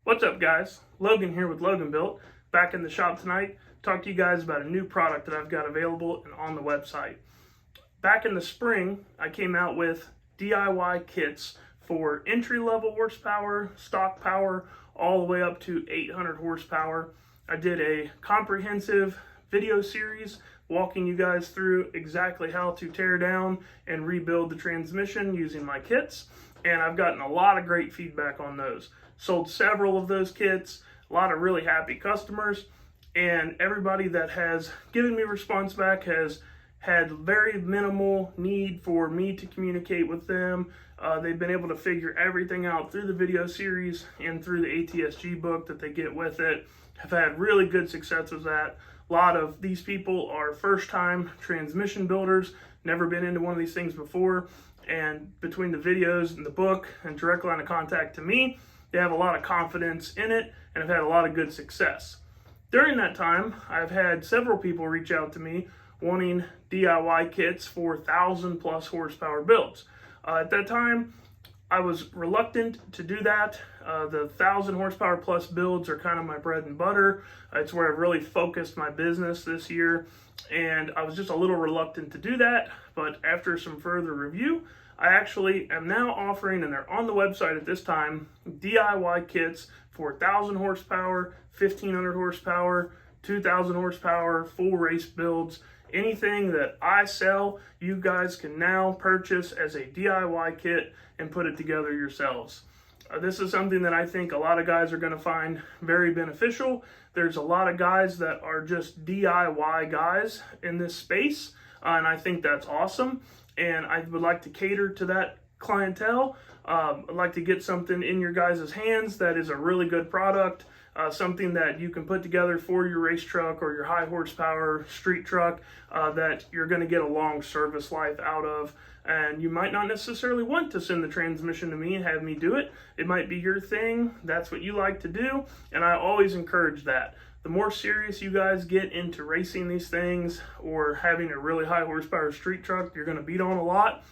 What's up, guys? Logan here with Loganbuilt, back in the shop tonight. Talk to you guys about a new product that I've got available and on the website. Back in the spring, I came out with DIY kits for entry-level horsepower, stock power, all the way up to 800 horsepower. I did a comprehensive video series walking you guys through exactly how to tear down and rebuild the transmission using my kits, and I've gotten a lot of great feedback on those. Sold several of those kits, a lot of really happy customers, and everybody that has given me response back has had very minimal need for me to communicate with them. They've been able to figure everything out through the video series and through the ATSG book that they get with it. Have had really good success with that. A lot of these people are first-time transmission builders, never been into one of these things before, and between the videos and the book and direct line of contact to me, they have a lot of confidence in it and have had a lot of good success. During that time, I've had several people reach out to me wanting DIY kits for 1000+ horsepower builds. At that time, I was reluctant to do that. The 1000 horsepower plus builds are kind of my bread and butter. It's where I've really focused my business this year, and I was just a little reluctant to do that. But after some further review, I actually am now offering, and they're on the website at this time, DIY kits for 1000 horsepower, 1500 horsepower, 2000 horsepower, full race builds. Anything that I sell, you guys can now purchase as a DIY kit and put it together yourselves. This is something that I think a lot of guys are going to find very beneficial. There's a lot of guys that are just DIY guys in this space, and I think that's awesome. And I would like to cater to that clientele. I'd like to get something in your guys' hands that is a really good product, something that you can put together for your race truck or your high horsepower street truck that you're going to get a long service life out of. And you might not necessarily want to send the transmission to me and have me do it. It might be your thing. That's what you like to do. And I always encourage that. The more serious you guys get into racing these things or having a really high horsepower street truck you're going to beat on a lot,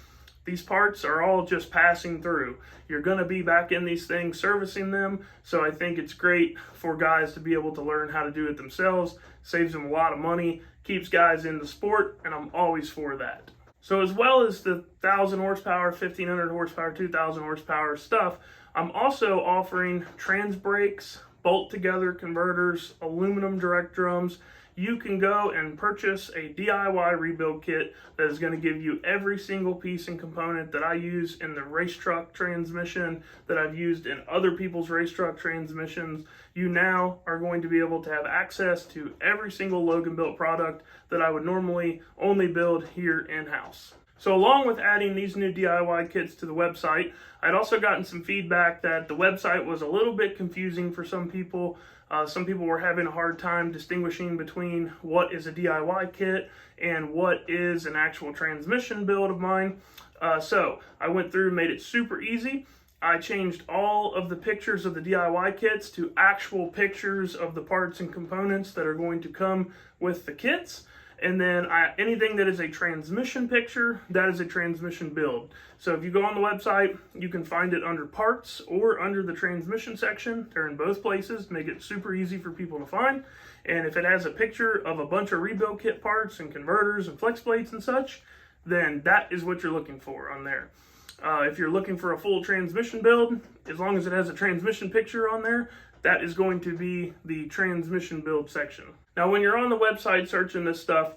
these parts are all just passing through. You're going to be back in these things servicing them, so I think it's great for guys to be able to learn how to do it themselves. Saves them a lot of money, keeps guys in the sport, and I'm always for that. So as well as the 1000 horsepower, 1500 horsepower, 2000 horsepower stuff, I'm also offering trans brakes, bolt together converters, aluminum direct drums. You can go and purchase a DIY rebuild kit that is going to give you every single piece and component that I use in the race truck transmission, that I've used in other people's race truck transmissions. You now are going to be able to have access to every single Loganbuilt product that I would normally only build here in-house. So along with adding these new DIY kits to the website, I'd also gotten some feedback that the website was a little bit confusing for some people. Some people were having a hard time distinguishing between what is a DIY kit and what is an actual transmission build of mine. So I went through and made it super easy. I changed all of the pictures of the DIY kits to actual pictures of the parts and components that are going to come with the kits. And then anything that is a transmission picture, that is a transmission build. So if you go on the website, you can find it under parts or under the transmission section. They're in both places, make it super easy for people to find. And if it has a picture of a bunch of rebuild kit parts and converters and flex plates and such, then that is what you're looking for on there. If you're looking for a full transmission build, as long as it has a transmission picture on there, that is going to be the transmission build section. Now, when you're on the website searching this stuff,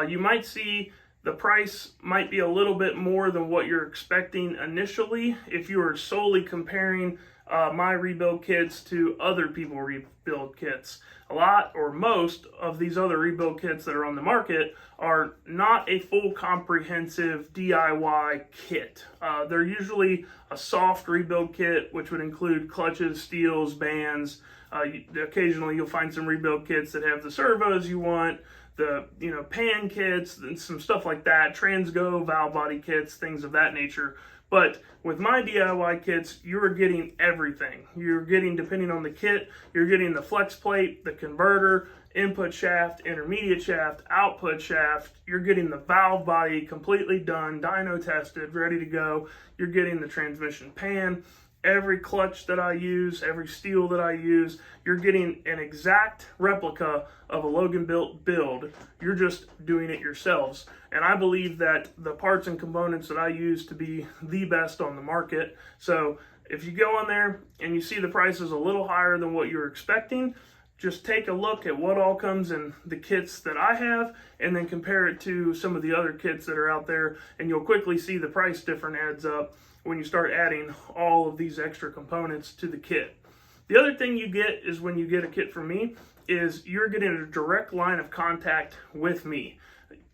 you might see the price might be a little bit more than what you're expecting initially if you are solely comparing my rebuild kits to other people rebuild kits. A lot or most of these other rebuild kits that are on the market are not a full comprehensive DIY kit. They're usually a soft rebuild kit, which would include clutches, steels, bands. Occasionally you'll find some rebuild kits that have the servos you want, the pan kits and some stuff like that, Transgo, valve body kits, things of that nature. But with my DIY kits, you're getting everything. You're getting, depending on the kit, you're getting the flex plate, the converter, input shaft, intermediate shaft, output shaft. You're getting the valve body completely done, dyno tested, ready to go. You're getting the transmission pan. every clutch that I use, every steel that I use, you're getting an exact replica of a Loganbuilt build. You're just doing it yourselves. And I believe that the parts and components that I use to be the best on the market. So if you go on there and you see the price is a little higher than what you're expecting, just take a look at what all comes in the kits that I have and then compare it to some of the other kits that are out there, and you'll quickly see the price difference adds up when you start adding all of these extra components to the kit. The other thing you get is when you get a kit from me is you're getting a direct line of contact with me.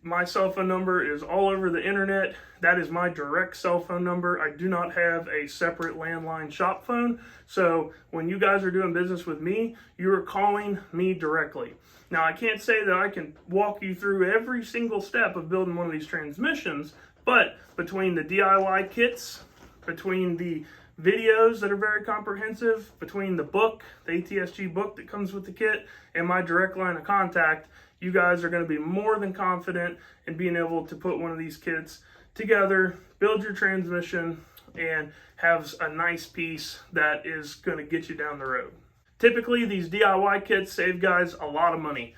My cell phone number is all over the internet. That is my direct cell phone number. I do not have a separate landline shop phone. So when you guys are doing business with me, you're calling me directly. Now, I can't say that I can walk you through every single step of building one of these transmissions, but between the DIY kits, between the videos that are very comprehensive, between the book, the ATSG book that comes with the kit, and my direct line of contact, you guys are going to be more than confident in being able to put one of these kits together, build your transmission, and have a nice piece that is going to get you down the road. Typically, these DIY kits save guys a lot of money.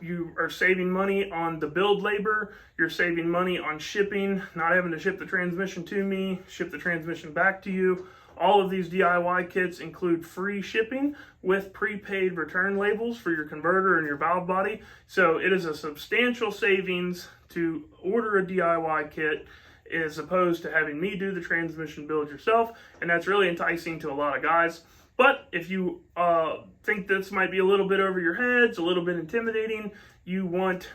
You are saving money on the build labor, you're saving money on shipping, not having to ship the transmission to me, ship the transmission back to you. All of these DIY kits include free shipping with prepaid return labels for your converter and your valve body. So it is a substantial savings to order a DIY kit as opposed to having me do the transmission build yourself. And that's really enticing to a lot of guys. But if you think this might be a little bit over your heads, a little bit intimidating, you want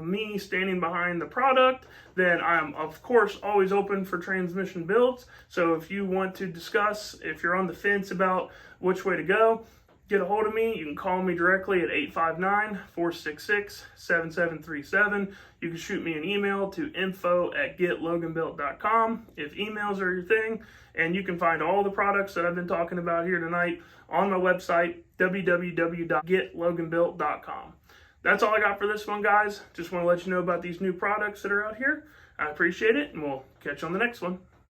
me standing behind the product, then I'm of course always open for transmission builds. So if you want to discuss, if you're on the fence about which way to go, get a hold of me. You can call me directly at 859-466-7737. You can shoot me an email to info@getloganbuilt.com if emails are your thing. And you can find all the products that I've been talking about here tonight on my website, www.getloganbuilt.com. That's all I got for this one, guys. Just want to let you know about these new products that are out here. I appreciate it, and we'll catch you on the next one.